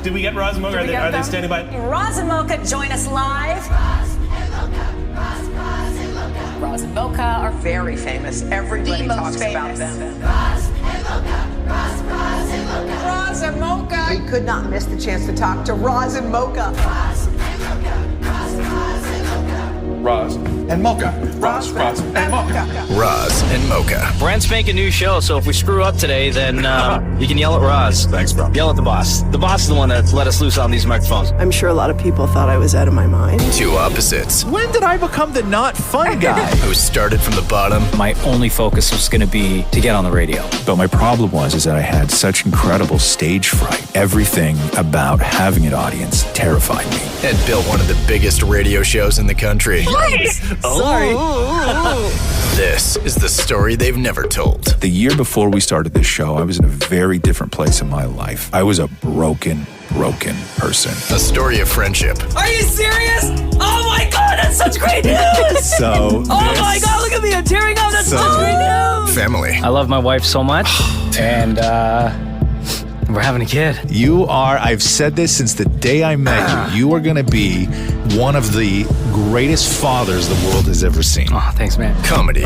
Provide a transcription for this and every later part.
Did we get Roz Mocha? Are they standing by? Roz and Mocha join us live. Roz and Mocha are very famous. Everybody talks about them. Roz and Mocha. We could not miss the chance to talk to Roz and Mocha. Roz and Mocha. Roz and Mocha. Roz and Mocha. Brand spanking new show, so if we screw up today, then you can yell at Roz. Thanks, bro. Yell at the boss. The boss is the one that let us loose on these microphones. I'm sure a lot of people thought I was out of my mind. Two opposites. When did I become the not fun guy? Who started from the bottom. My only focus was going to be to get on the radio. But my problem was that I had such incredible stage fright. Everything about having an audience terrified me. And built one of the biggest radio shows in the country. Sorry. This is the story they've never told. The year before we started this show, I was in a very different place in my life. I was a broken person. A story of friendship. Are you serious? Oh my God, that's such great news! So, my God, look at me, I'm tearing up. That's such great news. Family. I love my wife so much, and we're having a kid. I've said this since the day I met you. You are going to be one of the greatest fathers the world has ever seen. Oh, thanks, man. Comedy.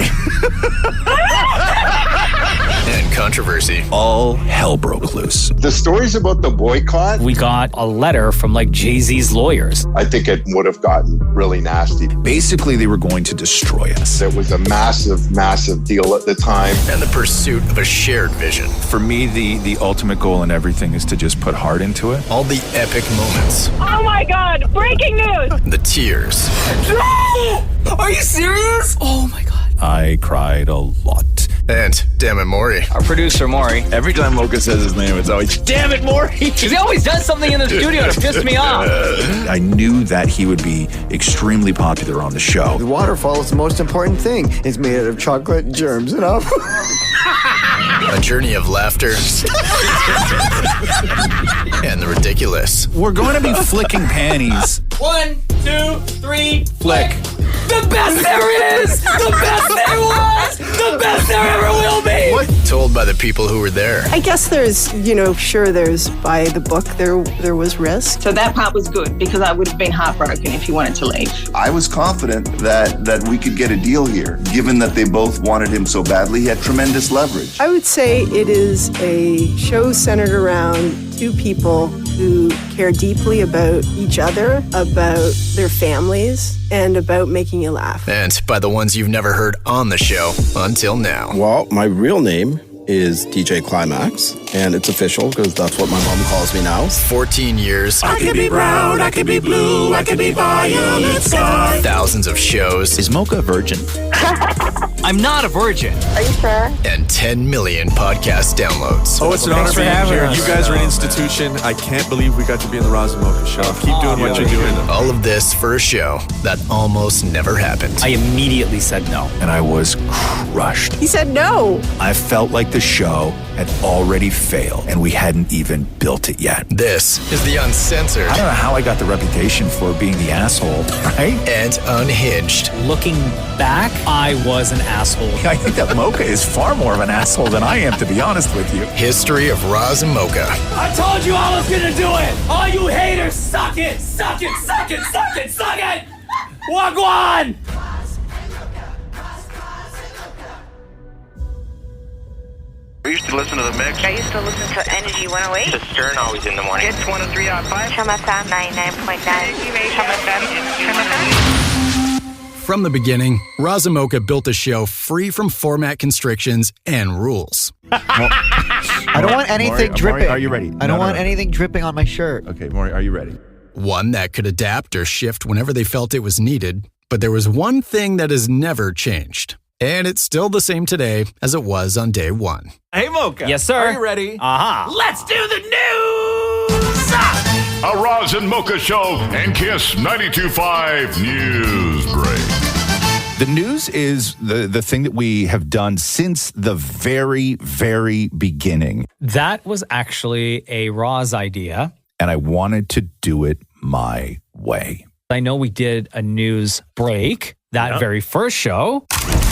And controversy. All hell broke loose. The stories about the boycott, We got a letter from like Jay-Z's lawyers. I think it would have gotten really nasty. Basically, they were going to destroy us. It was a massive deal at the time. And the pursuit of a shared vision. For me, the ultimate goal in everything is to just put heart into it. All the epic moments. Oh my God, breaking news! The tears. No! Are you serious? Oh my God. I cried a lot. And damn it, Maurie. Our producer, Maurie. Every time Mocha says his name, it's always, damn it, Maury. Because he always does something in the studio to piss me off. I knew that he would be extremely popular on the show. The waterfall is the most important thing. It's made out of chocolate germs, you know? A journey of laughter. And the ridiculous. We're going to be flicking panties. 1, 2, 3, Flick. The best there is! The best there was! The best there ever will be! What? Told by the people who were there. I guess there's by the book, there was risk. So that part was good because I would have been heartbroken if you wanted to leave. I was confident that we could get a deal here. Given that they both wanted him so badly, he had tremendous leverage. I would say it is a show centered around two people who care deeply about each other, about their families, and about making you laugh. And by the ones you've never heard on the show until now. Well, my real name is DJ Climax, and it's official because that's what my mom calls me now. 14 years. I could be brown, I could be blue, I could be violet sky. Thousands of shows. Is Mocha a virgin? I'm not a virgin. Are you sure? And 10 million podcast downloads. Oh, it's an honor being here. You guys are an institution. I can't believe we got to be in the Roz and Mocha show. Keep doing what you're doing. All of this for a show that almost never happened. I immediately said no. And I was crushed. He said no. I felt like the show had already failed, and we hadn't even built it yet. This is the uncensored. I don't know how I got the reputation for being the asshole, right? And unhinged. Looking back, I was an asshole. I think that Mocha is far more of an asshole than I am, to be honest with you. History of Roz and Mocha. I told you I was gonna do it! All you haters, suck it! Suck it! Suck it! Suck it! Suck it! Walk on! We used to listen to The Mix. I used to listen to Energy 108. To Stern always in the morning. It's 103.5. Chum FM 99.9. Chum FM. From the beginning, Roz and Mocha built a show free from format constrictions and rules. I don't want anything dripping. Maury, are you ready? I don't want anything dripping on my shirt. Okay, Maury, are you ready? One that could adapt or shift whenever they felt it was needed. But there was one thing that has never changed. And it's still the same today as it was on day one. Hey, Mocha. Yes, sir. Are you ready? Uh-huh. Let's do the news! A Roz and Mocha Show and Kiss 92.5 News Break. The news is the thing that we have done since the very, very beginning. That was actually a Roz idea. And I wanted to do it my way. I know we did a news break that very first show.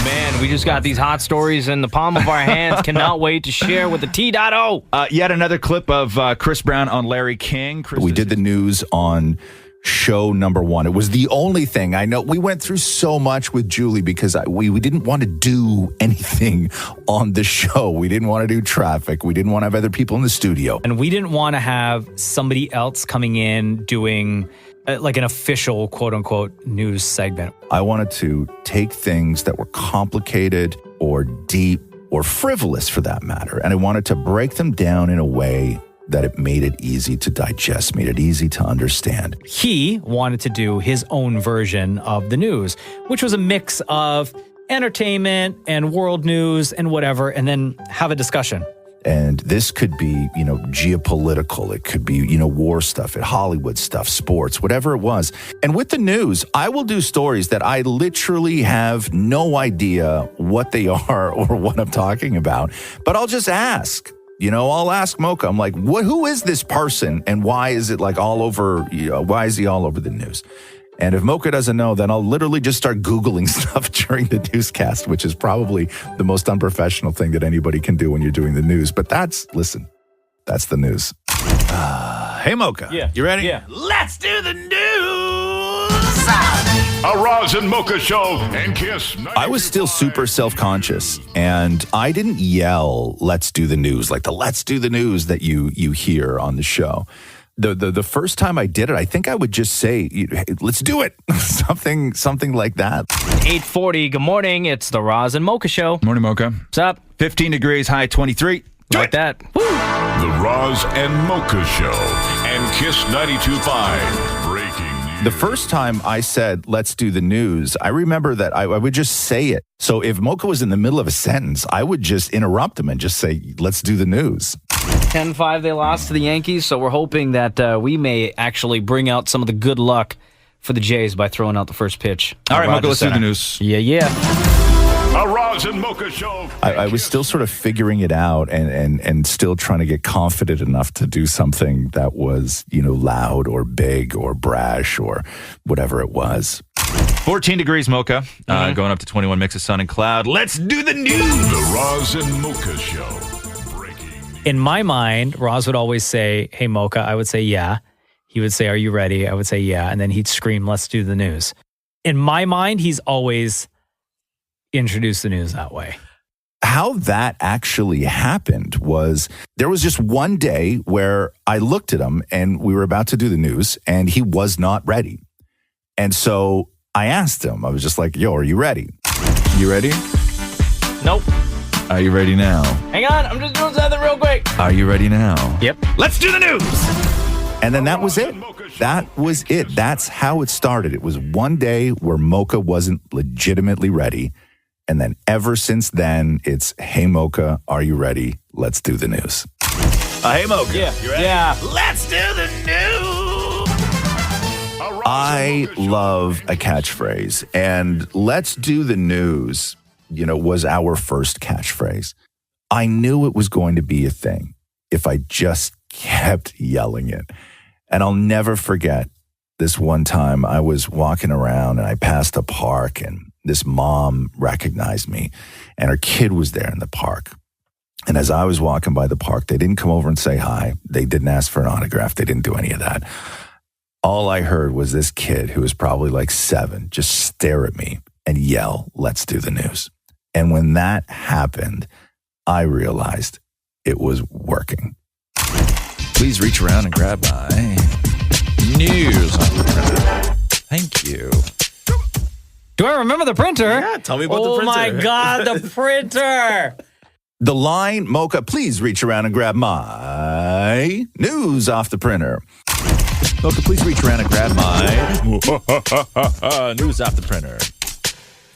man, we just got these hot stories in the palm of our hands. Cannot wait to share with the T.O. Yet another clip of Chris Brown on Larry King. We did the news on show number 1. It was the only thing. I know we went through so much with Julie because we didn't want to do anything on the show. We didn't want to do traffic. We didn't want to have other people in the studio. And we didn't want to have somebody else coming in doing like an official quote-unquote news segment. I wanted to take things that were complicated or deep or frivolous for that matter, and I wanted to break them down in a way that it made it easy to digest, made it easy to understand. He wanted to do his own version of the news, which was a mix of entertainment and world news and whatever, and then have a discussion. And this could be, geopolitical. It could be, war stuff, Hollywood stuff, sports, whatever it was. And with the news, I will do stories that I literally have no idea what they are or what I'm talking about, but I'll just ask. I'll ask Mocha. I'm like, who is this person and why is it like all over, why is he all over the news? And if Mocha doesn't know, then I'll literally just start Googling stuff during the newscast, which is probably the most unprofessional thing that anybody can do when you're doing the news. But that's the news. Hey, Mocha. Yeah. You ready? Yeah. Let's do the news. A Roz and Mocha Show and Kiss. I was still super self-conscious, and I didn't yell, let's do the news, like the let's do the news that you hear on the show. The first time I did it, I think I would just say, hey, let's do it. something like that. 8:40, good morning. It's the Roz and Mocha Show. Morning, Mocha. What's up? 15 degrees, high 23. Like that. Woo! The Roz and Mocha Show and Kiss 92.5. Breaking news. The first time I said, let's do the news, I remember that I would just say it. So if Mocha was in the middle of a sentence, I would just interrupt him and just say, let's do the news. 10-5, they lost to the Yankees, so we're hoping that we may actually bring out some of the good luck for the Jays by throwing out the first pitch. All right, Mocha, let's do the news. Yeah. A Roz and Mocha Show. I was still sort of figuring it out and still trying to get confident enough to do something that was, loud or big or brash or whatever it was. 14 degrees, Mocha. Going up to 21, mix of sun and cloud. Let's do the news. The Roz and Mocha Show. In my mind, Roz would always say, hey, Mocha. I would say, yeah. He would say, are you ready? I would say, yeah. And then he'd scream, let's do the news. In my mind, he's always introduced the news that way. How that actually happened was there was just one day where I looked at him and we were about to do the news and he was not ready. And so I asked him, I was just like, yo, are you ready? You ready? Nope. Are you ready now? Hang on, I'm just doing something real quick. Are you ready now? Yep. Let's do the news. And then that was it. That was it. That's how it started. It was one day where Mocha wasn't legitimately ready. And then ever since then, it's, hey, Mocha, are you ready? Let's do the news. Hey, Mocha. Yeah. You ready? Yeah. Let's do the news. I love a catchphrase. And let's do the news, was our first catchphrase. I knew it was going to be a thing if I just kept yelling it. And I'll never forget this one time I was walking around and I passed a park and this mom recognized me and her kid was there in the park. And as I was walking by the park, they didn't come over and say hi. They didn't ask for an autograph. They didn't do any of that. All I heard was this kid who was probably like 7 just stare at me and yell, let's do the news. And when that happened, I realized it was working. Please reach around and grab my news. Thank you. Do I remember the printer? Yeah, tell me about the printer. Oh my God, the printer. The line, Mocha, please reach around and grab my news off the printer. Mocha, please reach around and grab my news off the printer.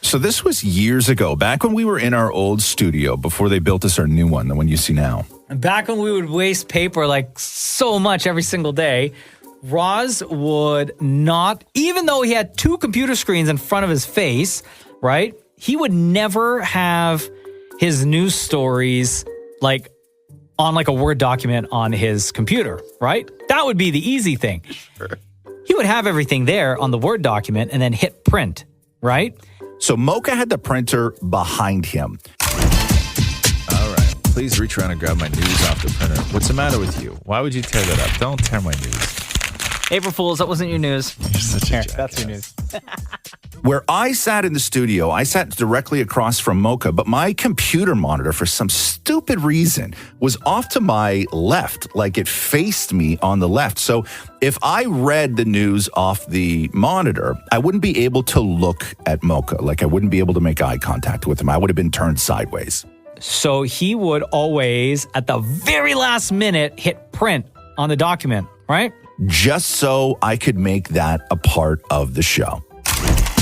So this was years ago, back when we were in our old studio before they built us our new one, the one you see now. Back when we would waste paper like so much every single day, Roz would not, even though he had 2 computer screens in front of his face, right? He would never have his news stories like on like a Word document on his computer, right? That would be the easy thing. Sure. He would have everything there on the Word document and then hit print, right? So Mocha had the printer behind him. All right. Please reach around and grab my news off the printer. What's the matter with you? Why would you tear that up? Don't tear my news. April Fools, that wasn't your news. You're such a jackass. That's your news. Where I sat in the studio, I sat directly across from Mocha, but my computer monitor, for some stupid reason, was off to my left, like it faced me on the left. So if I read the news off the monitor, I wouldn't be able to look at Mocha. Like I wouldn't be able to make eye contact with him. I would have been turned sideways. So he would always, at the very last minute, hit print on the document, right? Just so I could make that a part of the show.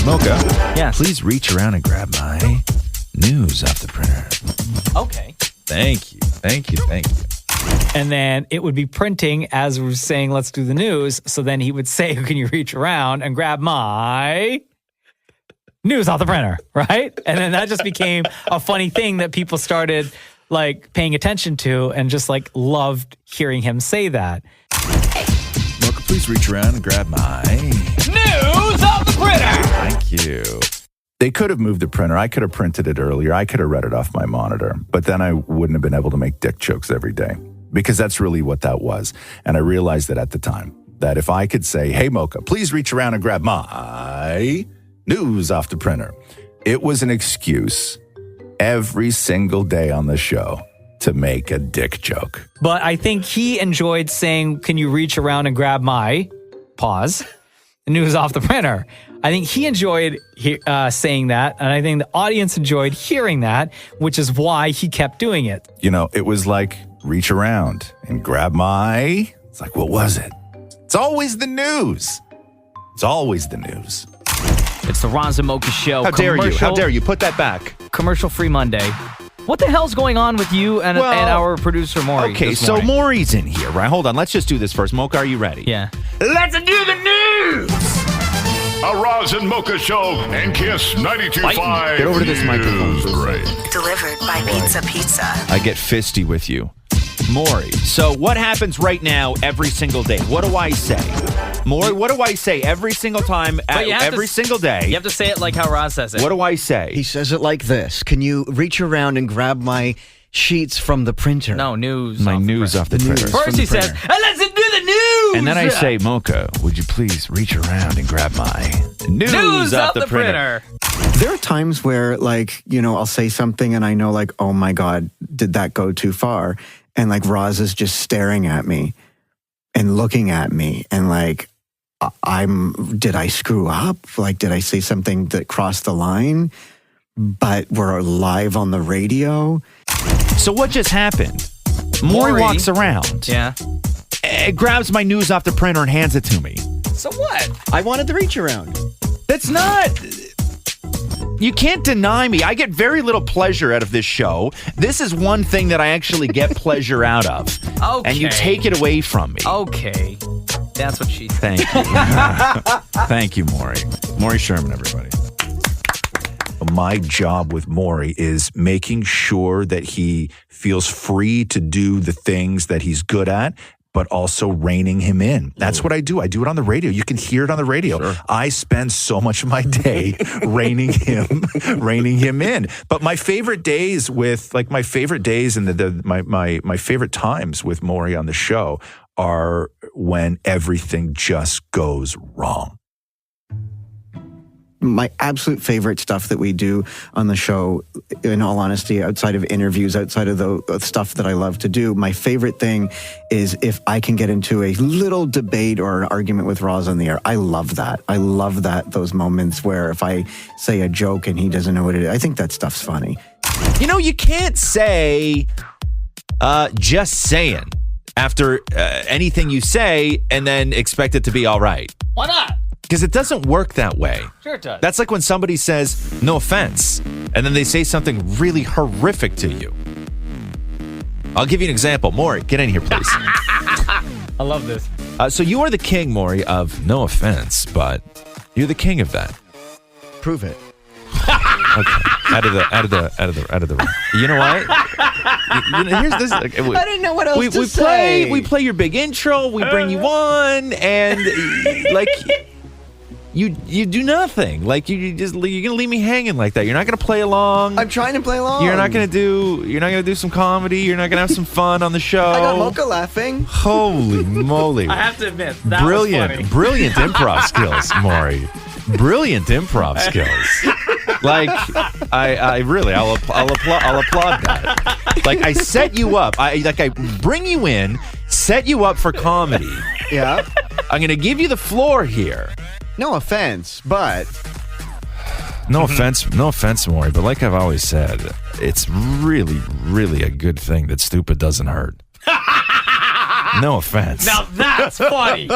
Mocha, yes. Please reach around and grab my news off the printer. Okay. Thank you. And then it would be printing as we're saying, let's do the news. So then he would say, can you reach around and grab my news off the printer, right? And then that just became a funny thing that people started like paying attention to and just like loved hearing him say that. Mocha, please reach around and grab my news off the printer. Thank you. They could have moved the printer. I could have printed it earlier. I could have read it off my monitor, but then I wouldn't have been able to make dick jokes every day because that's really what that was. And I realized that at the time that if I could say, hey, Mocha, please reach around and grab my news off the printer, it was an excuse every single day on the show to make a dick joke. But I think he enjoyed saying, can you reach around and grab my pause news off the printer? I think he enjoyed saying that, and I think the audience enjoyed hearing that, which is why he kept doing it. You know, it was like, reach around and grab my... It's like, what was it? It's always the news. It's always the news. It's the Roz Mocha Show. How dare you? How dare you? Put that back. Commercial-free Monday. What the hell's going on with you and our producer, Maurie? Okay, so Maurie's in here, right? Hold on. Let's just do this first. Mocha, are you ready? Yeah. Let's do the news! A Roz and Mocha Show and Kiss 92.5. Get over to this microphone. Break. Delivered by Pizza Pizza. I get fisty with you. Maurie, so what happens right now every single day? What do I say? Maurie, what do I say every single time, every single day? You have to say it like how Roz says it. What do I say? He says it like this. Can you reach around and grab my sheets from the printer? No, news. My news off the printer. First he says, let's do the news! And then I say, Mocha, would you please reach around and grab my news off the printer? There are times where, like, you know, I'll say something and I know, like, oh my God, did that go too far? And, like, Roz is just staring at me and looking at me and, like, did I screw up? Like, did I say something that crossed the line? But we're live on the radio. So what just happened? Maurie walks around. Yeah. Grabs my news off the printer and hands it to me. So what? I wanted to reach around. That's not... You can't deny me. I get very little pleasure out of this show. This is one thing that I actually get pleasure out of. Okay. And you take it away from me. Okay. That's what she said. Thank you. Thank you, Maurie. Maurie Sherman, everybody. My job with Maurie is making sure that he feels free to do the things that he's good at, but also reining him in. That's what I do. I do it on the radio. You can hear it on the radio. Sure. I spend so much of my day reining him in. But my favorite days and my favorite times with Maurie on the show are when everything just goes wrong. My absolute favorite stuff that we do on the show, in all honesty, outside of interviews, outside of the stuff that I love to do, my favorite thing is if I can get into a little debate or an argument with Roz on the air. I love that. I love those moments where if I say a joke and he doesn't know what it is, I think that stuff's funny. You know, you can't say just saying after anything you say and then expect it to be all right. Why not? Because it doesn't work that way. Sure it does. That's like when somebody says, no offense, and then they say something really horrific to you. I'll give you an example. Maurie, get in here, please. I love this. So you are the king, Maurie, of no offense, but you're the king of that. Prove it. Okay. Out of the. You know what? Here's this. I didn't know what else to say. We play your big intro. We bring you on, and like, You do nothing. Like you're gonna leave me hanging like that. You're not gonna play along. I'm trying to play along. You're not gonna do some comedy. You're not gonna have some fun on the show. I got Mocha laughing. Holy moly! I have to admit, that was funny. Brilliant improv skills, Maurie. Brilliant improv skills. Like I really, I'll applaud that. Like I set you up. I bring you in, set you up for comedy. Yeah. I'm gonna give you the floor here. No offense, but no offense, Maurie. But like I've always said, it's really, really a good thing that stupid doesn't hurt. No offense. Now that's funny.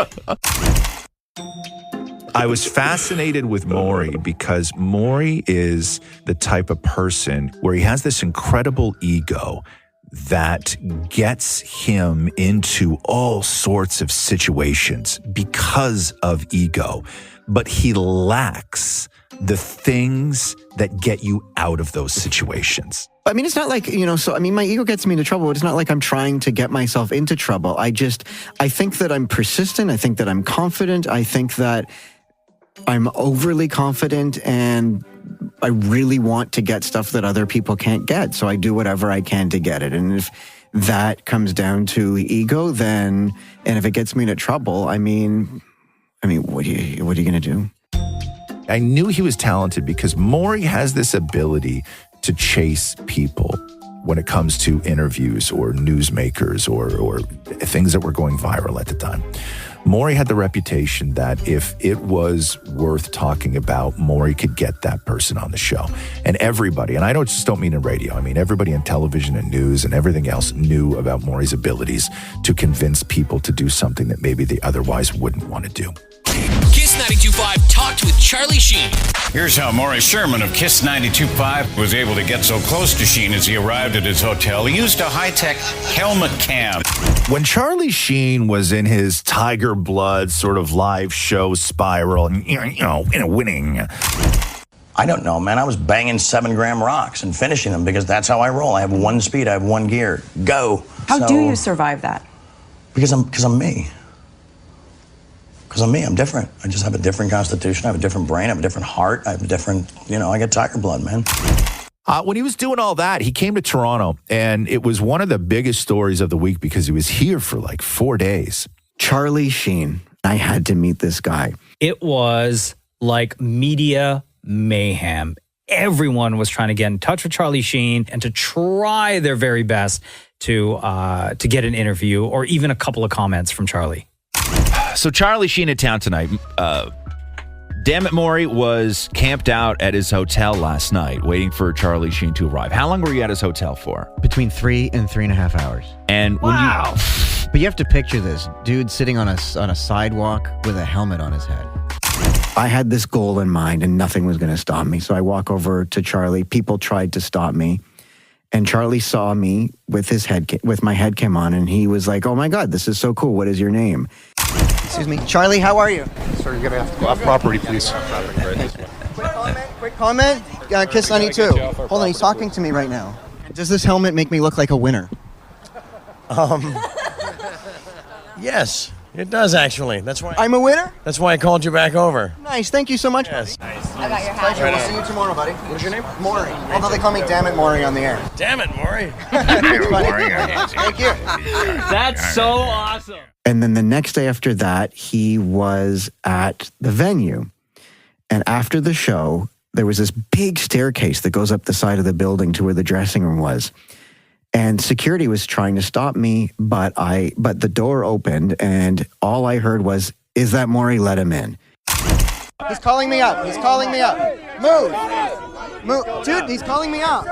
I was fascinated with Maurie because Maurie is the type of person where he has this incredible ego that gets him into all sorts of situations because of ego, but he lacks the things that get you out of those situations. I mean, it's not like, my ego gets me into trouble, but it's not like I'm trying to get myself into trouble. I think that I'm persistent. I think that I'm confident. I think that I'm overly confident, and I really want to get stuff that other people can't get. So I do whatever I can to get it. And if that comes down to ego, and if it gets me into trouble, I mean, what are you going to do? I knew he was talented because Maurie has this ability to chase people when it comes to interviews or newsmakers or things that were going viral at the time. Maurie had the reputation that if it was worth talking about, Maurie could get that person on the show. And everybody, and I don't mean in radio, I mean everybody in television and news and everything else knew about Maurie's abilities to convince people to do something that maybe they otherwise wouldn't want to do. Kiss 92.5 talked with Charlie Sheen. Here's how Maury Sherman of Kiss 92.5 was able to get so close to Sheen as he arrived at his hotel. He used a high-tech helmet cam. When Charlie Sheen was in his Tiger Blood sort of live show spiral and, winning. I don't know, man. I was banging 7-gram rocks and finishing them because that's how I roll. I have one speed. I have one gear. Go. How do you survive that? Because I'm me. Because I'm me. I'm different. I just have a different constitution. I have a different brain. I have a different heart. I have a different, I get Tiger Blood, man. When he was doing all that, he came to Toronto, and it was one of the biggest stories of the week because he was here for like 4 days. Charlie Sheen. I had to meet this guy. It was like media mayhem. Everyone was trying to get in touch with Charlie Sheen and to try their very best to get an interview or even a couple of comments from Charlie. So Charlie Sheen in town tonight. Damn it, Maurie was camped out at his hotel last night waiting for Charlie Sheen to arrive. How long were you at his hotel for? Between 3 and 3.5 hours. And wow. But you have to picture this. Dude sitting on a sidewalk with a helmet on his head. I had this goal in mind and nothing was going to stop me. So I walk over to Charlie. People tried to stop me. And Charlie saw me with my head cam on, and he was like, "Oh my God, this is so cool. What is your name?" Excuse me, Charlie. How are you? Sir, you're gonna have to go off property, please. Quick comment. Kiss 92. Hold on, he's talking to me right now. Does this helmet make me look like a winner? Yes, it does actually. That's why I'm a winner. That's why I called you back over. Nice. Thank you so much. Yes. I got your hat. Pleasure. We'll see you tomorrow, buddy. What's your name? Maurie. Although they call me Damn It Maurie on the air. Damn it, Maurie. Thank you. That's so awesome. And then the next day after that, he was at the venue. And after the show, there was this big staircase that goes up the side of the building to where the dressing room was. And security was trying to stop me, but the door opened and all I heard was, "Is that Maurie? Let him in." He's calling me up. He's calling me up. Move. Dude, he's calling me up.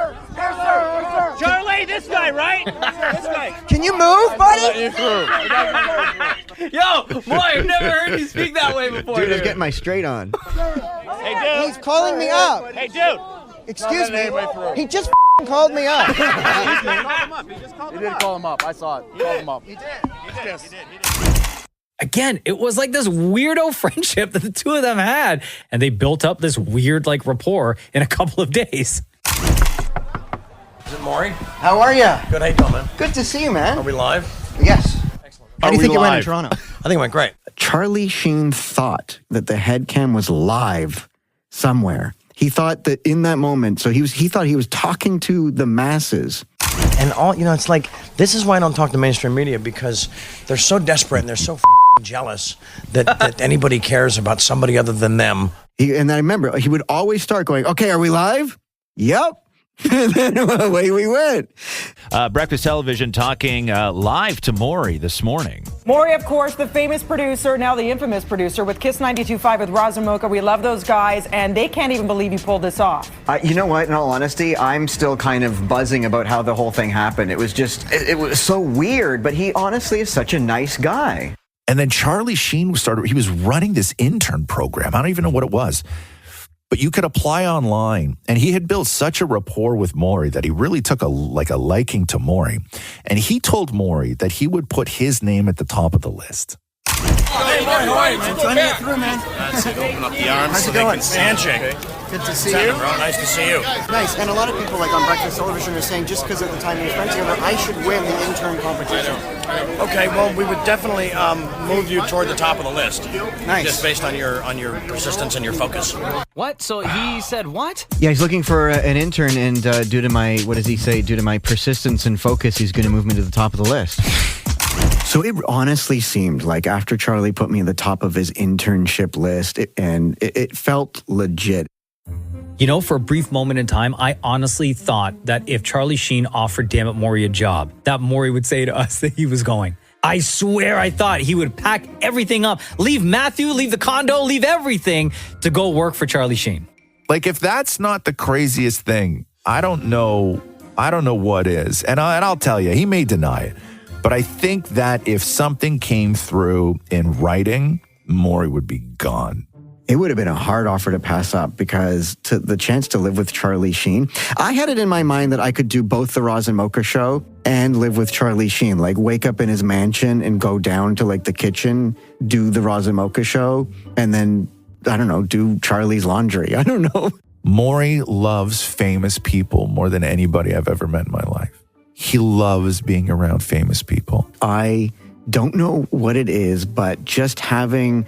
Charlie, this guy, right? This guy. Can you move, buddy? Yo, boy, I've never heard you speak that way before. Dude, I was getting my straight on. Hey, dude. He's calling me up. Hey, dude. Excuse me. He just called me up. You did call him up. I saw it. You called him up. He did. Yes. Again, it was like this weirdo friendship that the two of them had, and they built up this weird rapport in a couple of days. Is it Maurie? How are you? Good. How you doing, man? Good to see you, man. Are we live? Yes. Excellent. How do you think it went in Toronto? I think it went great. Charlie Sheen thought that the head cam was live somewhere. He thought that in that moment, so he thought he was talking to the masses. And it's like, this is why I don't talk to mainstream media, because they're so desperate and they're so jealous that anybody cares about somebody other than them. And I remember he would always start going, okay, are we live? Yep. And then away we went. Breakfast Television talking live to Maurie this morning. Maurie, of course, the famous producer, now the infamous producer with Kiss 92.5 with Roz Mocha. We love those guys, and they can't even believe you pulled this off. You know what? In all honesty, I'm still kind of buzzing about how the whole thing happened. It was just, it was so weird, but he honestly is such a nice guy. And then Charlie Sheen he was running this intern program. I don't even know what it was. But you could apply online, and he had built such a rapport with Maurie that he really took a liking to Maurie. And he told Maurie that he would put his name at the top of the list. Hey, Maurie, how are you, man? Trying to get through, man. That's it. Open up the arms so they can handshake. Good to see you. Bro. Nice to see you. Nice. And a lot of people on Breakfast Television are saying just because of the time we spent together, I should win the intern competition. Okay, well, we would definitely move you toward the top of the list. Nice. Just based on your persistence and your focus. What? So he said what? Yeah, he's looking for an intern, and due to my, what does he say? Due to my persistence and focus, he's going to move me to the top of the list. So it honestly seemed like after Charlie put me at the top of his internship list, it felt legit. You know, for a brief moment in time, I honestly thought that if Charlie Sheen offered Dammit Maurie a job, that Maurie would say to us that he was going. I swear I thought he would pack everything up, leave Matthew, leave the condo, leave everything to go work for Charlie Sheen. Like, if that's not the craziest thing, I don't know what is. And I'll tell you, he may deny it. But I think that if something came through in writing, Maurie would be gone. It would have been a hard offer to pass up because the chance to live with Charlie Sheen, I had it in my mind that I could do both the Roz and Mocha show and live with Charlie Sheen, like wake up in his mansion and go down to like the kitchen, do the Roz and Mocha show, and then, I don't know, do Charlie's laundry. I don't know. Maurie loves famous people more than anybody I've ever met in my life. He loves being around famous people. I don't know what it is, but just having,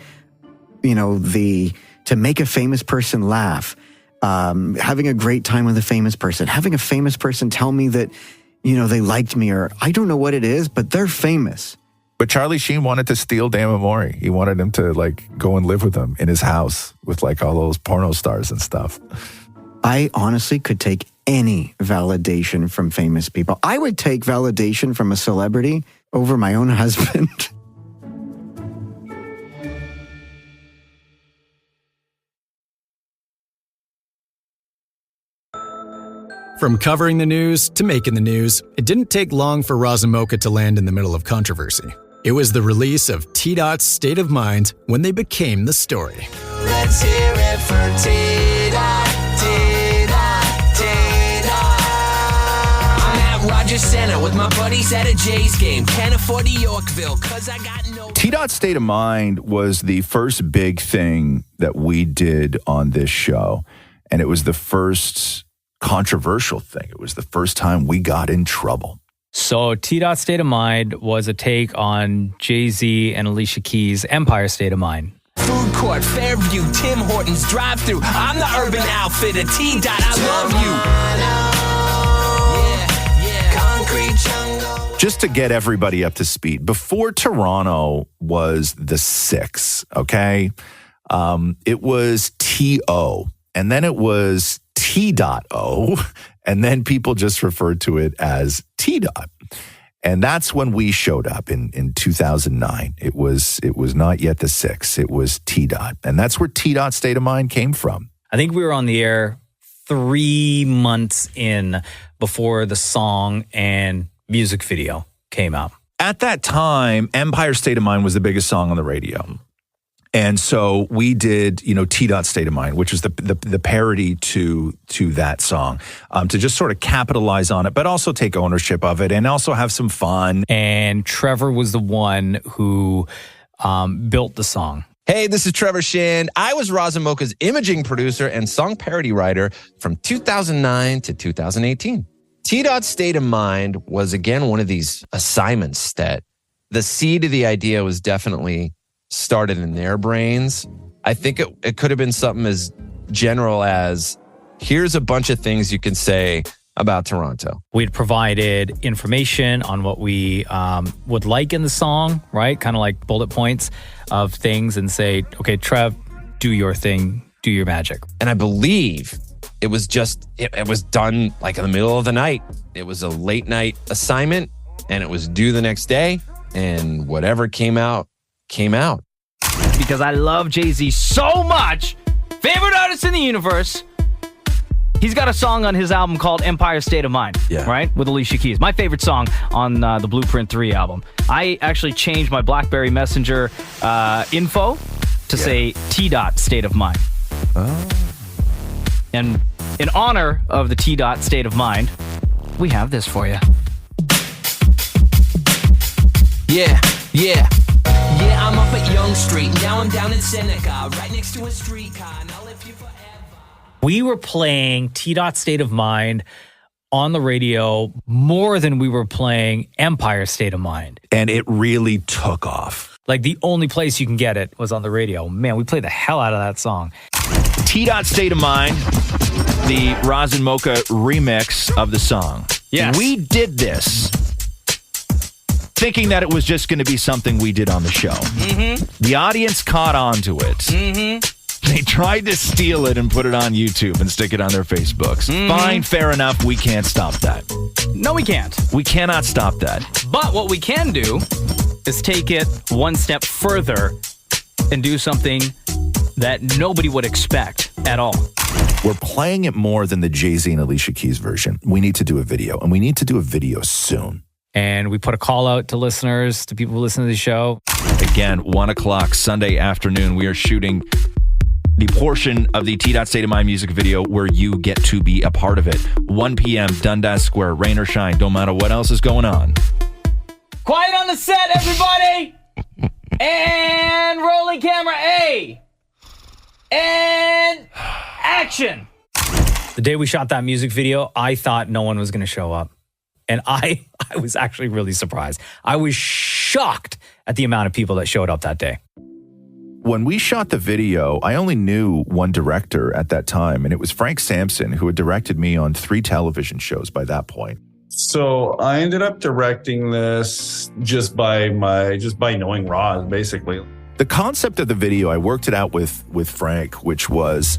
to make a famous person laugh, having a great time with a famous person, having a famous person tell me that, they liked me, or I don't know what it is, but they're famous. But Charlie Sheen wanted to steal Dammit Maurie. He wanted him to go and live with him in his house with all those porno stars and stuff. I honestly could take any validation from famous people. I would take validation from a celebrity over my own husband. From covering the news to making the news, it didn't take long for Roz and Mocha to land in the middle of controversy. It was the release of T-Dot's State of Mind when they became the story. Let's hear it for T-Dot, T-Dot, T-Dot. I'm at Rogers Center with my buddies at a Jays game. Can't afford to Yorkville because I got no... T-Dot's State of Mind was the first big thing that we did on this show. And it was the first controversial thing. It was the first time we got in trouble. So T-Dot State of Mind was a take on Jay-Z and Alicia Keys' Empire State of Mind. Food court, Fairview, Tim Hortons, drive-through. I'm the urban outfitter, T-Dot, I love you. Concrete jungle. Just to get everybody up to speed, before Toronto was the 6, okay? It was T-O, and then it was T.O, and then people just referred to it as T-Dot. And that's when we showed up in 2009. It was not yet the 6. It was T-Dot. And that's where T-Dot State of Mind came from. I think we were on the air 3 months in before the song and music video came out. At that time, Empire State of Mind was the biggest song on the radio. And so we did, T-Dot State of Mind, which was the parody to that song, to just sort of capitalize on it, but also take ownership of it and also have some fun. And Trevor was the one who built the song. Hey, this is Trevor Sheen. I was Roz and Mocha's imaging producer and song parody writer from 2009 to 2018. T-Dot State of Mind was, again, one of these assignments that the seed of the idea was definitely started in their brains. I think it could have been something as general as, here's a bunch of things you can say about Toronto. We'd provided information on what we would like in the song, right? Kind of like bullet points of things and say, okay, Trev, do your thing, do your magic. And I believe it was just, it was done like in the middle of the night. It was a late night assignment and it was due the next day. And whatever came out, came out. Because I love Jay-Z so much. Favorite artist in the universe. He's got a song on his album called Empire State of Mind, right? With Alicia Keys. My favorite song on the Blueprint 3 album. I actually changed my BlackBerry Messenger info to say T-Dot State of Mind. Oh. And in honor of the T-Dot State of Mind, we have this for you. Yeah. Yeah, I'm up at Yonge Street. Now I'm down in Seneca, right next to a streetcar. And I'll live you forever. We were playing T-Dot State of Mind on the radio more than we were playing Empire State of Mind. And it really took off. Like the only place you can get it was on the radio. Man, we played the hell out of that song. T-Dot State of Mind, the Roz and Mocha remix of the song. Yes. We did this thinking that it was just going to be something we did on the show. Mm-hmm. The audience caught on to it. Mm-hmm. They tried to steal it and put it on YouTube and stick it on their Facebooks. Mm-hmm. Fine, fair enough. We can't stop that. No, we can't. We cannot stop that. But what we can do is take it one step further and do something that nobody would expect at all. We're playing it more than the Jay-Z and Alicia Keys version. We need to do a video, and we need to do a video soon. And we put a call out to listeners, to people who listen to the show. Again, 1 o'clock Sunday afternoon, we are shooting the portion of the T-Dot State of Mind music video where you get to be a part of it. 1 p.m., Dundas Square, rain or shine, don't matter what else is going on. Quiet on the set, everybody! And rolling camera A. And action! The day we shot that music video, I thought no one was going to show up. And I was actually really surprised. I was shocked at the amount of people that showed up that day. When we shot the video, I only knew one director at that time, and it was Frank Sampson, who had directed me on 3 television shows by that point. So I ended up directing this just by knowing Roz, basically. The concept of the video, I worked it out with Frank, which was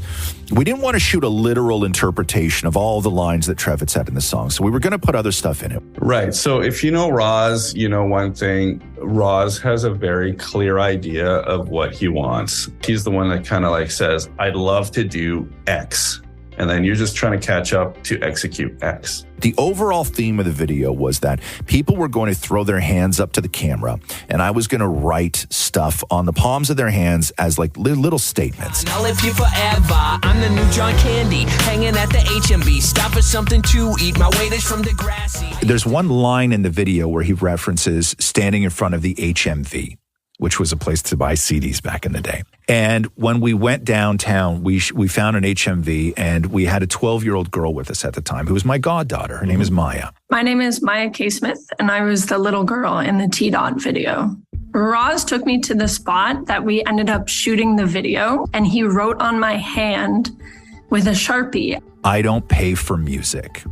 we didn't want to shoot a literal interpretation of all the lines that Trev had said in the song. So we were going to put other stuff in it. Right. So if you know Roz, you know one thing. Roz has a very clear idea of what he wants. He's the one that kind of like says, I'd love to do X. And then you're just trying to catch up to execute X. The overall theme of the video was that people were going to throw their hands up to the camera, and I was going to write stuff on the palms of their hands as like little statements. I'll live you forever. I'm the new John Candy, hanging at the HMB. Stop for something to eat. My weight is from Degrassi. There's one line in the video where he references standing in front of the HMV, which was a place to buy CDs back in the day. And when we went downtown, we found an HMV, and we had a 12-year-old girl with us at the time who was my goddaughter. Her name is Maya. My name is Maya K. Smith, and I was the little girl in the T-Dot video. Roz took me to the spot that we ended up shooting the video, and he wrote on my hand with a Sharpie, I don't pay for music.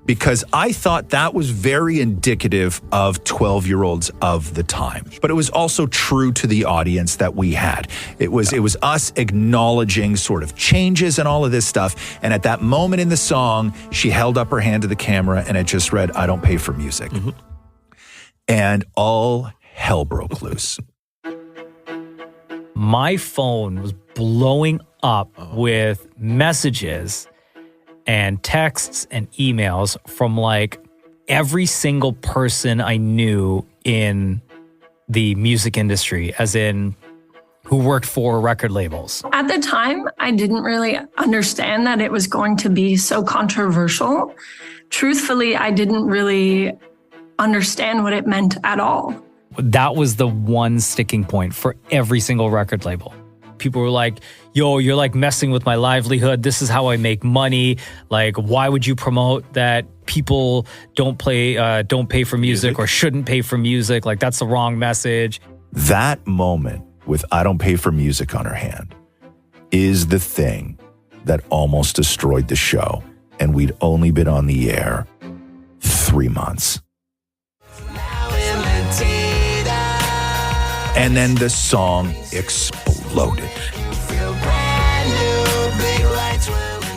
Because I thought that was very indicative of 12-year-olds of the time. But it was also true to the audience that we had. It was us acknowledging sort of changes and all of this stuff. And at that moment in the song, she held up her hand to the camera and it just read, I don't pay for music. Mm-hmm. And all hell broke loose. My phone was blowing up with messages and texts and emails from like every single person I knew in the music industry, as in who worked for record labels. At the time, I didn't really understand that it was going to be so controversial. Truthfully, I didn't really understand what it meant at all. That was the one sticking point for every single record label. People were like, yo, you're like messing with my livelihood. This is how I make money. Like, why would you promote that people don't pay for music or shouldn't pay for music. Like, that's the wrong message. That moment with I don't pay for music on her hand is the thing that almost destroyed the show. And we'd only been on the air 3 months. And then the song exploded.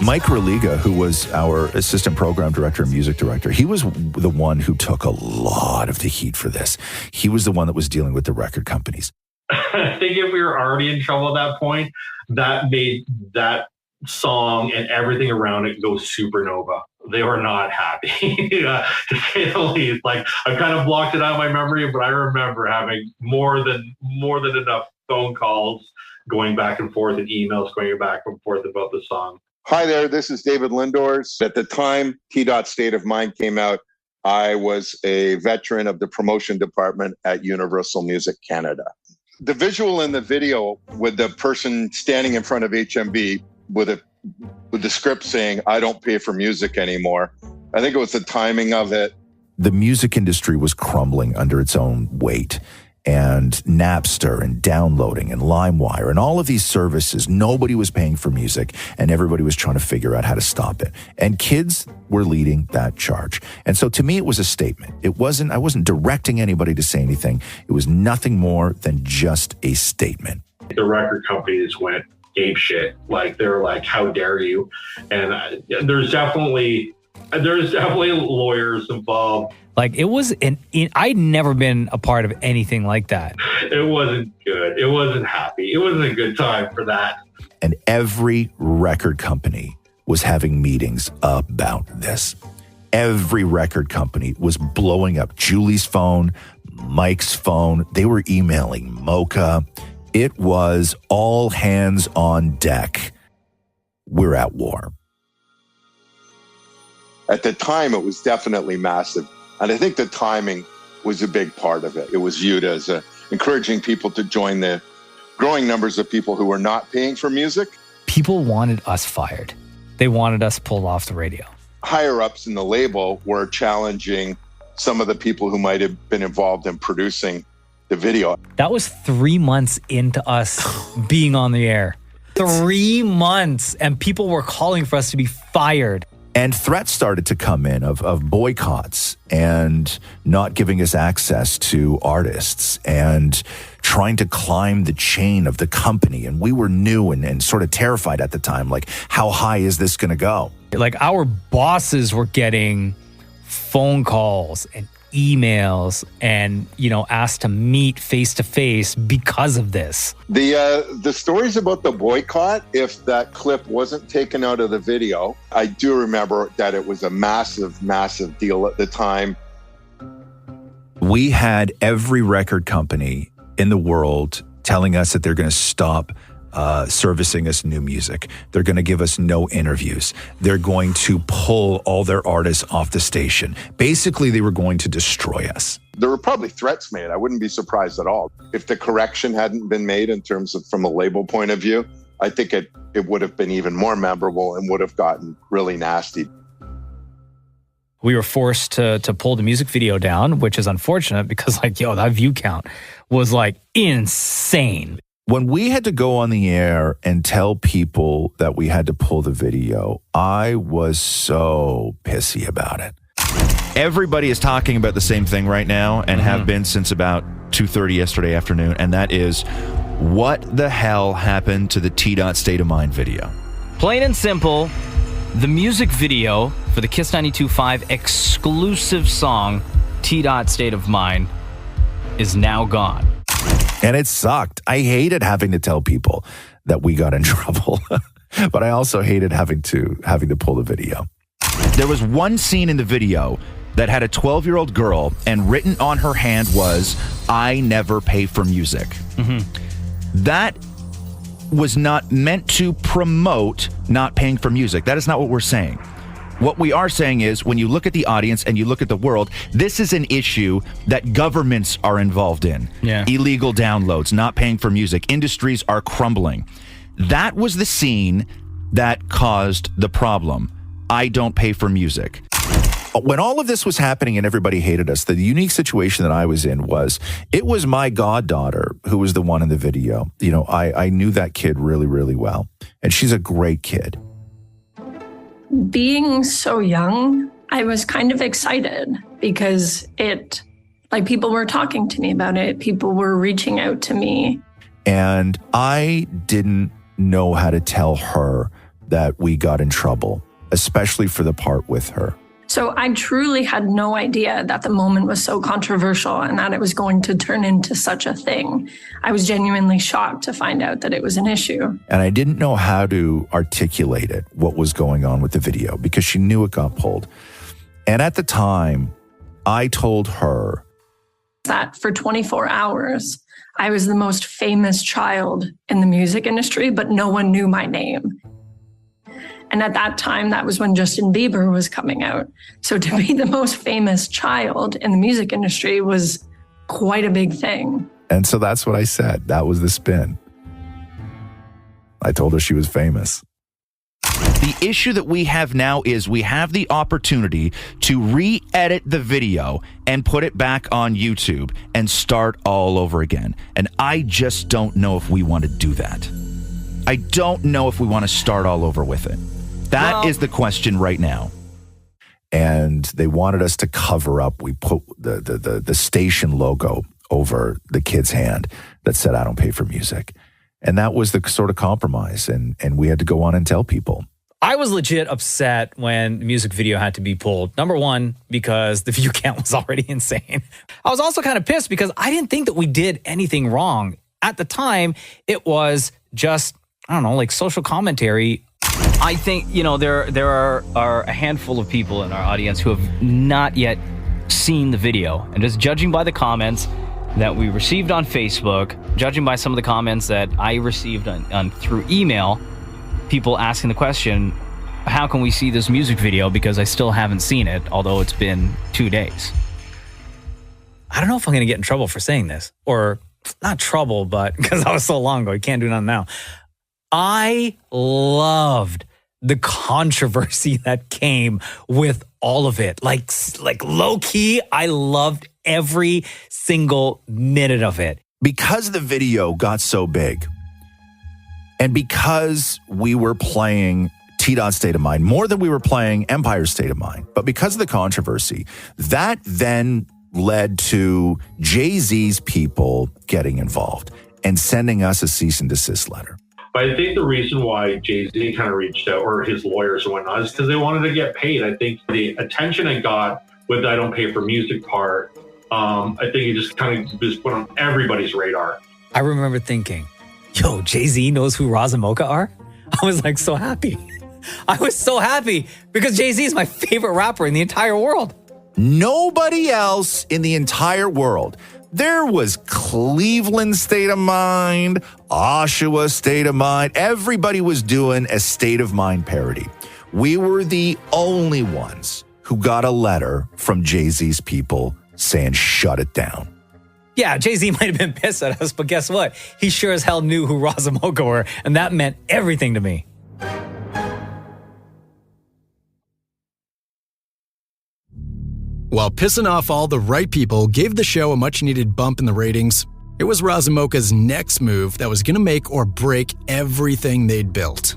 Mike Religa, who was our assistant program director and music director, he was the one who took a lot of the heat for this. He was the one that was dealing with the record companies. I think if we were already in trouble at that point, that made that song and everything around it go supernova. They were not happy, to say the least. Like, I've kind of blocked it out of my memory, but I remember having more than enough phone calls going back and forth and emails going back and forth about the song. Hi there, this is David Lindors. At the time T-Dot State of Mind came out, I was a veteran of the promotion department at Universal Music Canada. The visual in the video with the person standing in front of HMV with the script saying, I don't pay for music anymore. I think it was the timing of it. The music industry was crumbling under its own weight. And Napster and downloading and LimeWire and all of these services, nobody was paying for music and everybody was trying to figure out how to stop it. And kids were leading that charge. And so to me, it was a statement. I wasn't directing anybody to say anything. It was nothing more than just a statement. The record companies went ape shit. Like, they're like, how dare you? And there's definitely lawyers involved. Like, it was I'd never been a part of anything like that. It wasn't good. It wasn't happy. It wasn't a good time for that. And every record company was having meetings about this. Every record company was blowing up Julie's phone, Mike's phone. They were emailing Mocha. It was all hands on deck. We're at war. At the time, it was definitely massive. And I think the timing was a big part of it. It was viewed as encouraging people to join the growing numbers of people who were not paying for music. People wanted us fired. They wanted us pulled off the radio. Higher ups in the label were challenging some of the people who might have been involved in producing the video. That was 3 months into us being on the air. 3 months, and people were calling for us to be fired. And threats started to come in of boycotts and not giving us access to artists and trying to climb the chain of the company. And we were new and sort of terrified at the time. Like, how high is this going to go? Like, our bosses were getting phone calls and emails and, asked to meet face to face because of this. The stories about the boycott, if that clip wasn't taken out of the video, I do remember that it was a massive, massive deal at the time. We had every record company in the world telling us that they're going to stop servicing us new music. They're going to give us no interviews. They're going to pull all their artists off the station. Basically, they were going to destroy us. There were probably threats made. I wouldn't be surprised at all. If the correction hadn't been made in terms of from a label point of view, I think it would have been even more memorable and would have gotten really nasty. We were forced to pull the music video down, which is unfortunate because, that view count was, insane. When we had to go on the air and tell people that we had to pull the video, I was so pissy about it. Everybody is talking about the same thing right now and have been since about 2:30 yesterday afternoon, and that is, what the hell happened to the T-Dot State of Mind video? Plain and simple, the music video for the Kiss 92.5 exclusive song, T-Dot State of Mind, is now gone. And it sucked. I hated having to tell people that we got in trouble, but I also hated having to pull the video. There was one scene in the video that had a 12-year-old girl, and written on her hand was, I never pay for music. That was not meant to promote not paying for music. That is not what we're saying. What we are saying is, when you look at the audience and you look at the world, this is an issue that governments are involved in. Yeah. Illegal downloads, not paying for music. Industries are crumbling. That was the scene that caused the problem. I don't pay for music. when all of this was happening and everybody hated us, the unique situation that I was in was it was my goddaughter who was the one in the video. You know, I knew that kid really, really well, and she's a great kid. Being so young, I was kind of excited because people were talking to me about it. People were reaching out to me. And I didn't know how to tell her that we got in trouble, especially for the part with her. So I truly had no idea that the moment was so controversial and that it was going to turn into such a thing. I was genuinely shocked to find out that it was an issue. And I didn't know how to articulate it, what was going on with the video, because she knew it got pulled. And at the time, I told her that for 24 hours, I was the most famous child in the music industry, but no one knew my name. And at that time, that was when Justin Bieber was coming out. So to be the most famous child in the music industry was quite a big thing. And so that's what I said. That was the spin. I told her she was famous. The issue that we have now is we have the opportunity to re-edit the video and put it back on YouTube and start all over again. And I just don't know if we want to do that. I don't know if we want to start all over with it. That is the question right now. And they wanted us to cover up. We put the station logo over the kid's hand that said, "I don't pay for music." And that was the sort of compromise. And we had to go on and tell people. I was legit upset when the music video had to be pulled. Number one, because the view count was already insane. I was also kind of pissed because I didn't think that we did anything wrong. At the time, it was just, I don't know, like social commentary. I think, there are a handful of people in our audience who have not yet seen the video. And just judging by the comments that we received on Facebook, judging by some of the comments that I received on through email, people asking the question, how can we see this music video? Because I still haven't seen it, although it's been 2 days. I don't know if I'm going to get in trouble for saying this. Or not trouble, but because I was so long ago, you can't do nothing now. I loved the controversy that came with all of it. Like low key, I loved every single minute of it. Because the video got so big, and because we were playing T-Dot's State of Mind more than we were playing Empire's State of Mind, but because of the controversy, that then led to Jay-Z's people getting involved and sending us a cease and desist letter. But I think the reason why Jay-Z kind of reached out, or his lawyers and whatnot, is because they wanted to get paid. I think the attention it got with the "I don't pay for music" part, I think it just kind of just put on everybody's radar. I remember thinking, yo, Jay-Z knows who Roz and Mocha are? I was like so happy. I was so happy because Jay-Z is my favorite rapper in the entire world. Nobody else in the entire world. There was Cleveland State of Mind, Oshawa State of Mind. Everybody was doing a State of Mind parody. We were the only ones who got a letter from Jay-Z's people saying, shut it down. Yeah, Jay-Z might have been pissed at us, but guess what? He sure as hell knew who Roz and Mocha were, and that meant everything to me. While pissing off all the right people gave the show a much-needed bump in the ratings, it was Roz and Mocha's next move that was going to make or break everything they'd built.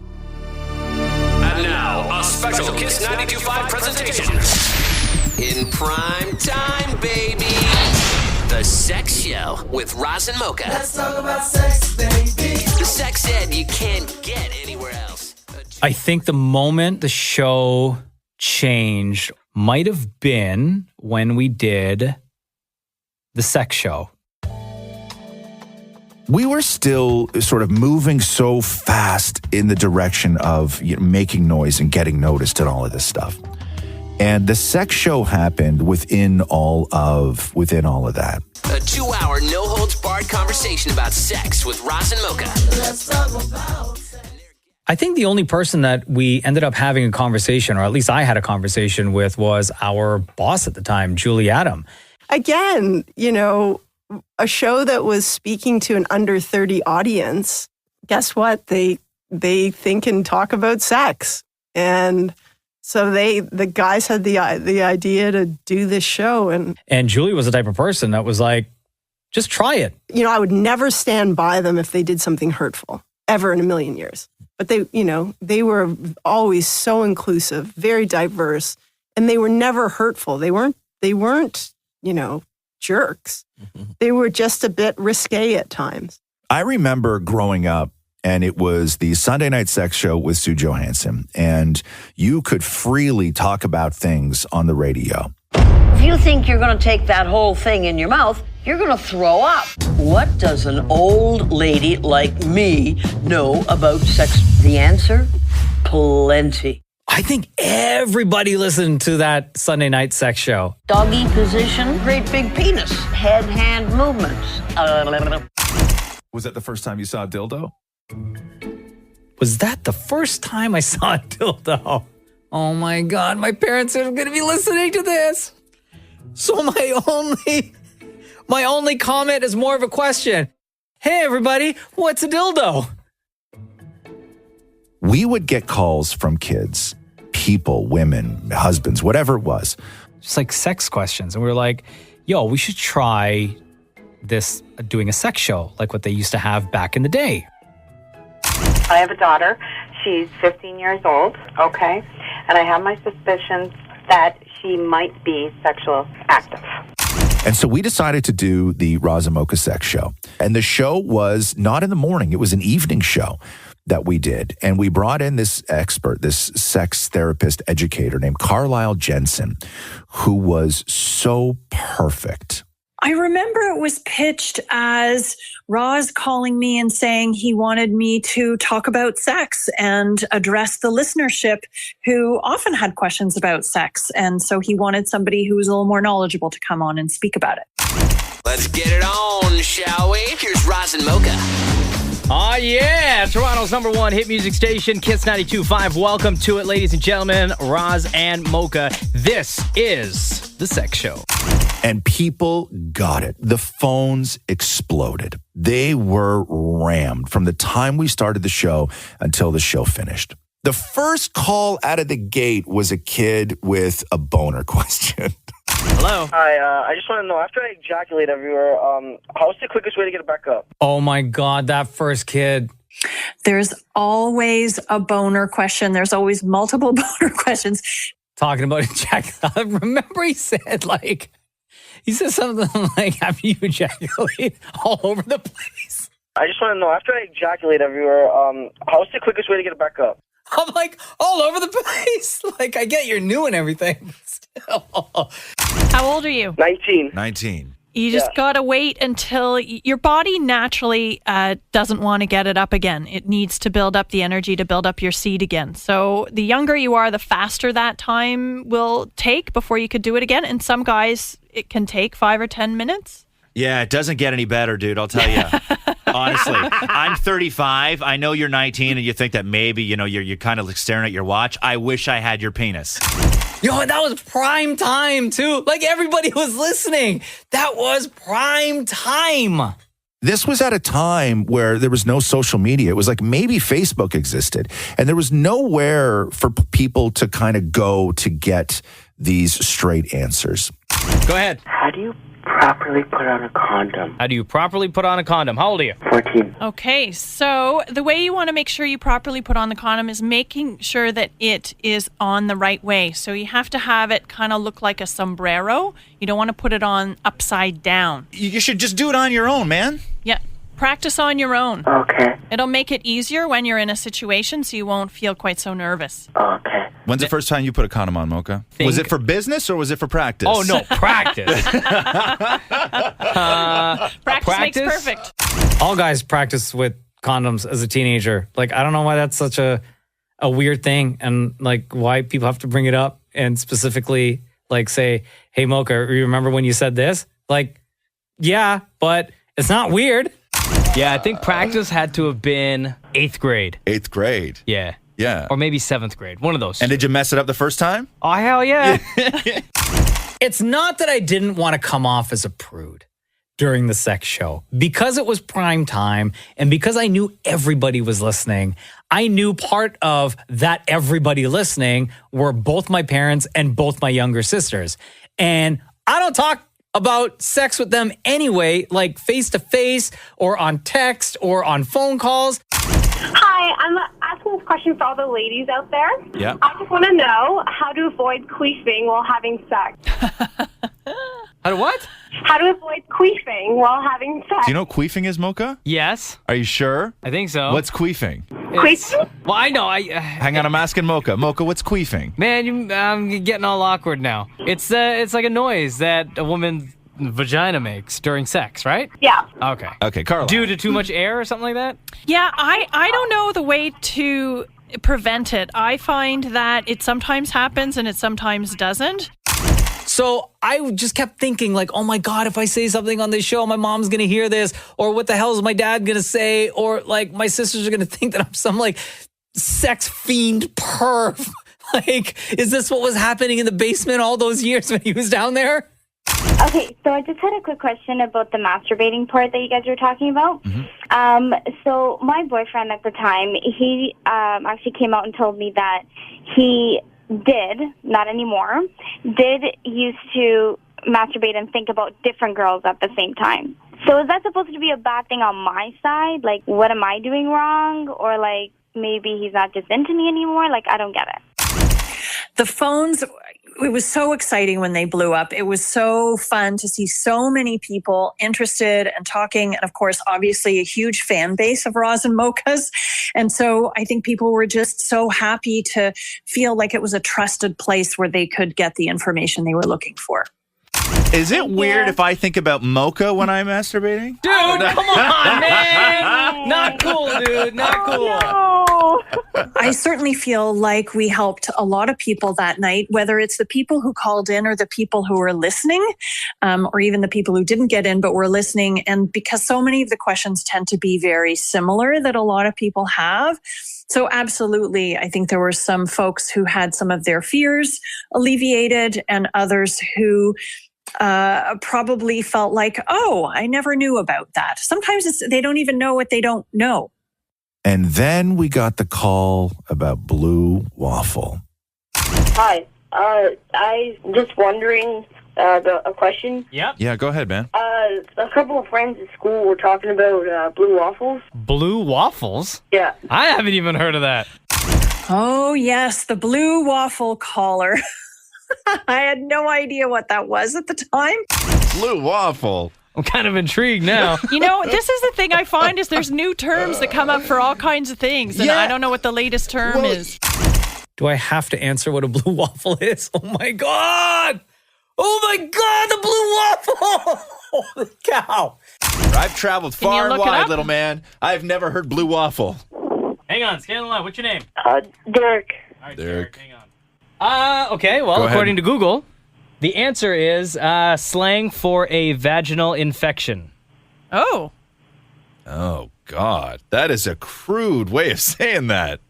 And now, a special Kiss 92.5 presentation. In prime time, baby. The Sex Show with Roz and Mocha. Let's talk about sex, baby. The sex ed you can't get anywhere else. I think the moment the show changed might have been when we did the Sex Show. We were still sort of moving so fast in the direction of making noise and getting noticed and all of this stuff. And the Sex Show happened within all of that. A 2-hour, no-holds-barred conversation about sex with Roz and Mocha. Let's talk about. I think the only person that we ended up having a conversation, or at least I had a conversation with, was our boss at the time, Julie Adam. Again, a show that was speaking to an under 30 audience. Guess what? They think and talk about sex. And So the guys had the idea to do this show. And Julie was the type of person that was like, just try it. You know, I would never stand by them if they did something hurtful, ever in a million years. But they were always so inclusive, very diverse, and they were never hurtful. They weren't, jerks. They were just a bit risque at times. I remember growing up, and it was the Sunday Night Sex Show with Sue Johansson, and you could freely talk about things on the radio. If you think you're going to take that whole thing in your mouth, you're going to throw up. What does an old lady like me know about sex? The answer? Plenty. I think everybody listened to that Sunday Night Sex Show. Doggy position, great big penis, head-hand movements. Was that the first time you saw a dildo? Was that the first time I saw a dildo? Oh my God, my parents are going to be listening to this. So my only comment is more of a question. Hey everybody, what's a dildo? We would get calls from kids, people, women, husbands, whatever it was. Just like sex questions. And we were like, yo, we should try this, doing a sex show like what they used to have back in the day. I have a daughter. She's 15 years old, okay? And I have my suspicions that she might be sexually active. And so we decided to do the Roz Mocha Sex Show. And the show was not in the morning. It was an evening show that we did. And we brought in this expert, this sex therapist educator named Carlisle Jensen, who was so perfect. I remember it was pitched as Roz calling me and saying he wanted me to talk about sex and address the listenership who often had questions about sex. And so he wanted somebody who was a little more knowledgeable to come on and speak about it. Let's get it on, shall we? Here's Roz and Mocha. Oh, yeah. Toronto's #1 hit music station, Kiss 92.5. Welcome to it, ladies and gentlemen. Roz and Mocha. This is The Sex Show. And people got it. The phones exploded. They were rammed from the time we started the show until the show finished. The first call out of the gate was a kid with a boner question. Hello. Hi, I just want to know, after I ejaculate everywhere, how's the quickest way to get it back up? Oh my God, that first kid. There's always a boner question. There's always multiple boner questions. Talking about ejaculate. Remember he said something like, after you ejaculate all over the place. I just want to know, after I ejaculate everywhere, how's the quickest way to get it back up? I'm like, all over the place. Like, I get you're new and everything. Still. How old are you? 19. You just gotta wait until your body naturally doesn't want to get it up again. It needs to build up the energy to build up your seed again. So the younger you are, the faster that time will take before you could do it again. And some guys, it can take 5 or 10 minutes. Yeah, it doesn't get any better, dude. I'll tell you. Honestly, I'm 35. I know you're 19, and you think that maybe, you're kind of like staring at your watch. I wish I had your penis. Yo, that was prime time, too. Like, everybody was listening. That was prime time. This was at a time where there was no social media. It was like maybe Facebook existed, and there was nowhere for people to kind of go to get these straight answers. Go ahead. How do you properly put on a condom? How do you properly put on a condom? How old are you? 14. Okay, so the way you want to make sure you properly put on the condom is making sure that it is on the right way. So you have to have it kind of look like a sombrero. You don't want to put it on upside down. You should just do it on your own, man. Yeah. Practice on your own. Okay. It'll make it easier when you're in a situation so you won't feel quite so nervous. Okay. When's the first time you put a condom on, Mocha? Was it for business or was it for practice? Oh, no, practice. Practice makes perfect. All guys practice with condoms as a teenager. Like, I don't know why that's such a weird thing, and like why people have to bring it up and specifically like say, hey, Mocha, you remember when you said this? Like, yeah, but it's not weird. Yeah, I think practice had to have been 8th grade. 8th grade. Yeah. Yeah. Or maybe 7th grade. One of those. And did you mess it up the first time? Oh, hell yeah. It's not that I didn't want to come off as a prude, during the sex show. Because it was prime time and because I knew everybody was listening, I knew part of that everybody listening were both my parents and both my younger sisters. And I don't talk about sex with them anyway, like face to face or on text or on phone calls. Hi, I'm asking this question for all the ladies out there. Yeah. I just want to know how to avoid queefing while having sex. How to what? How to avoid queefing while having sex. Do you know what queefing is, Mocha? Yes. Are you sure? I think so. What's queefing? Queefing? Well, I know. Hang on, I'm asking Mocha. Mocha, what's queefing? Man, I'm getting all awkward now. It's like a noise that a woman's vagina makes during sex, right? Yeah. Okay. Okay, Carla. Due to too much air or something like that? Yeah, I don't know the way to prevent it. I find that it sometimes happens and it sometimes doesn't. So I just kept thinking like, oh my God, if I say something on this show, my mom's going to hear this, or what the hell is my dad going to say? Or like my sisters are going to think that I'm some like sex fiend perv. Like, is this what was happening in the basement all those years when he was down there? Okay, so I just had a quick question about the masturbating part that you guys were talking about. So my boyfriend at the time, he actually came out and told me that he not anymore, used to masturbate and think about different girls at the same time. So is that supposed to be a bad thing on my side? Like, what am I doing wrong? Or like, maybe he's not just into me anymore? Like, I don't get it. The phones, it was so exciting when they blew up. It was so fun to see so many people interested and talking. And of course, obviously a huge fan base of Roz and Mocha's. And so I think people were just so happy to feel like it was a trusted place where they could get the information they were looking for. Is it weird if I think about Mocha when I'm masturbating? Dude, come on, man! Not cool, dude. Not cool. I certainly feel like we helped a lot of people that night, whether it's the people who called in or the people who were listening, or even the people who didn't get in but were listening. And because so many of the questions tend to be very similar that a lot of people have. So absolutely, I think there were some folks who had some of their fears alleviated and others who probably felt like, oh, I never knew about that. Sometimes they don't even know what they don't know. And then we got the call about Blue Waffle. Hi. I just wondering a question. Yeah. Yeah, go ahead, man. A couple of friends at school were talking about blue waffles. Blue waffles? Yeah. I haven't even heard of that. Oh, yes, the blue waffle caller. I had no idea what that was at the time. Blue waffle. I'm kind of intrigued now. You know, this is the thing I find is there's new terms that come up for all kinds of things. And I don't know what the latest term is. Do I have to answer what a blue waffle is? Oh my God! Oh my God, the blue waffle! Holy cow! I've traveled far and look it wide, up? little man. I've never heard blue waffle. Hang on, stay on the line. What's your name? Derek. All right, Derek. hang on. Okay, well, Go ahead. according to Google, the answer is slang for a vaginal infection. Oh. Oh, God. That is a crude way of saying that.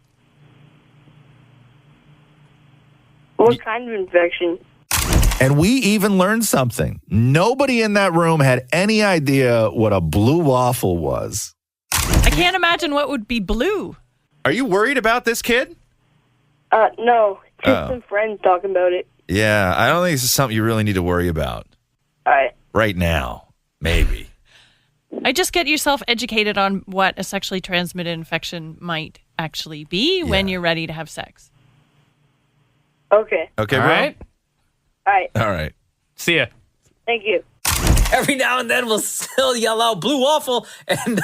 What kind of infection? And we even learned something. Nobody in that room had any idea what a blue waffle was. I can't imagine what would be blue. Are you worried about this kid? No. Just Oh. some friends talking about it. Yeah, I don't think this is something you really need to worry about. All right. Right now, maybe. I just get yourself educated on what a sexually transmitted infection might actually be when you're ready to have sex. Okay. Okay, All bro? right. All right. All right. See ya. Thank you. Every now and then we'll still yell out blue waffle and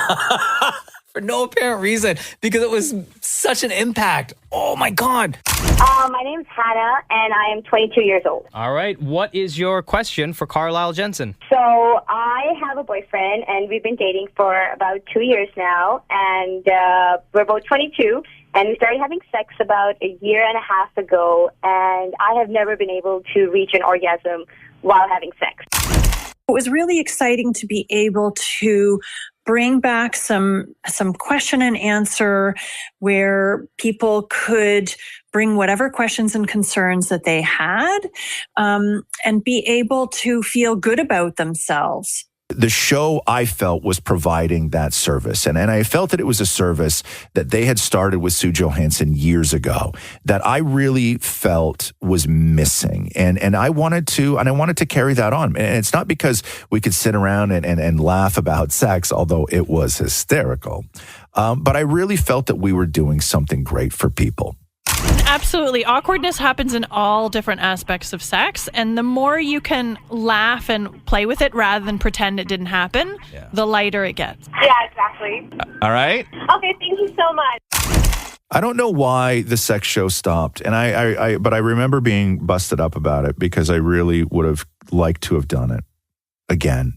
for no apparent reason because it was such an impact. Oh my God. My name's Hannah, and I am 22 years old. All right. What is your question for Carlisle Jensen? So I have a boyfriend, and we've been dating for about 2 years now, and we're both 22, and we started having sex about a year and a half ago, and I have never been able to reach an orgasm while having sex. It was really exciting to be able to bring back some question and answer where people could bring whatever questions and concerns that they had, and be able to feel good about themselves The show, I felt, was providing that service. And I felt that it was a service that they had started with Sue Johansson years ago that I really felt was missing. And I wanted to carry that on. And it's not because we could sit around and laugh about sex, although it was hysterical. But I really felt that we were doing something great for people. Absolutely. Awkwardness happens in all different aspects of sex. And the more you can laugh and play with it rather than pretend it didn't happen, the lighter it gets. Yeah, exactly. All right. Okay, thank you so much. I don't know why the sex show stopped. And but I remember being busted up about it because I really would have liked to have done it again.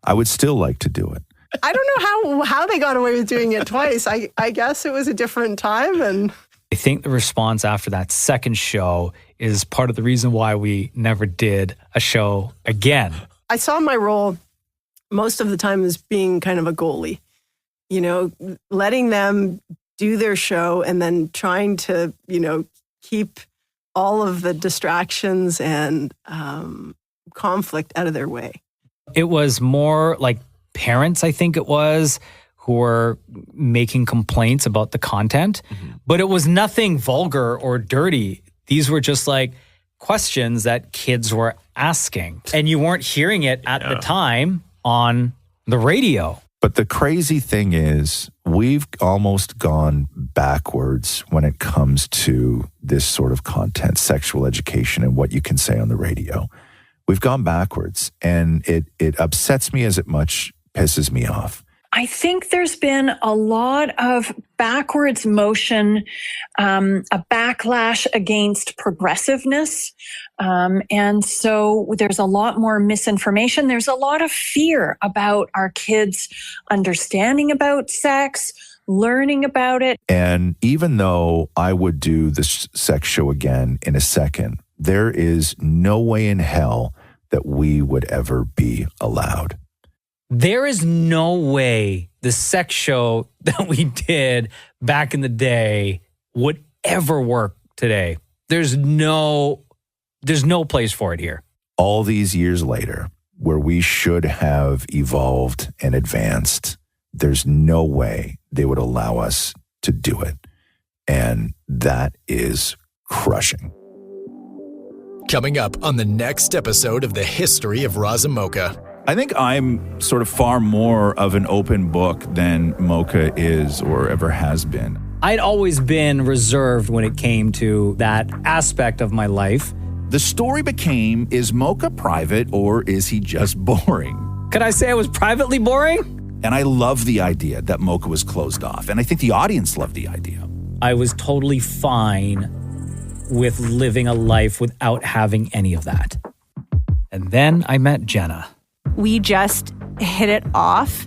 I would still like to do it. I don't know how they got away with doing it twice. I guess it was a different time. And I think the response after that second show is part of the reason why we never did a show again. I saw my role most of the time as being kind of a goalie, letting them do their show and then trying to, keep all of the distractions and conflict out of their way. It was more like parents, I think it was, who were making complaints about the content, but it was nothing vulgar or dirty. These were just like questions that kids were asking, and you weren't hearing it at the time on the radio. But the crazy thing is, we've almost gone backwards when it comes to this sort of content, sexual education, and what you can say on the radio. We've gone backwards, and it upsets me as it much pisses me off. I think there's been a lot of backwards motion, a backlash against progressiveness. And so there's a lot more misinformation. There's a lot of fear about our kids understanding about sex, learning about it. And even though I would do this sex show again in a second, there is no way in hell that we would ever be allowed. There is no way the sex show that we did back in the day would ever work today. There's no place for it here. All these years later, where we should have evolved and advanced, there's no way they would allow us to do it. And that is crushing. Coming up on the next episode of The History of Roz Mocha. I think I'm sort of far more of an open book than Mocha is or ever has been. I'd always been reserved when it came to that aspect of my life. The story became, is Mocha private or is he just boring? Could I say I was privately boring? And I love the idea that Mocha was closed off. And I think the audience loved the idea. I was totally fine with living a life without having any of that. And then I met Jenna. We just hit it off.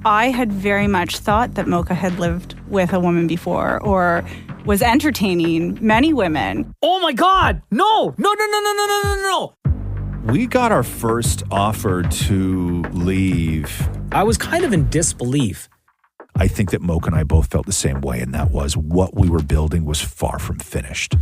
I had very much thought that Mocha had lived with a woman before or was entertaining many women. Oh my God! No! No! We got our first offer to leave. I was kind of in disbelief. I think that Mocha and I both felt the same way, and that was what we were building was far from finished.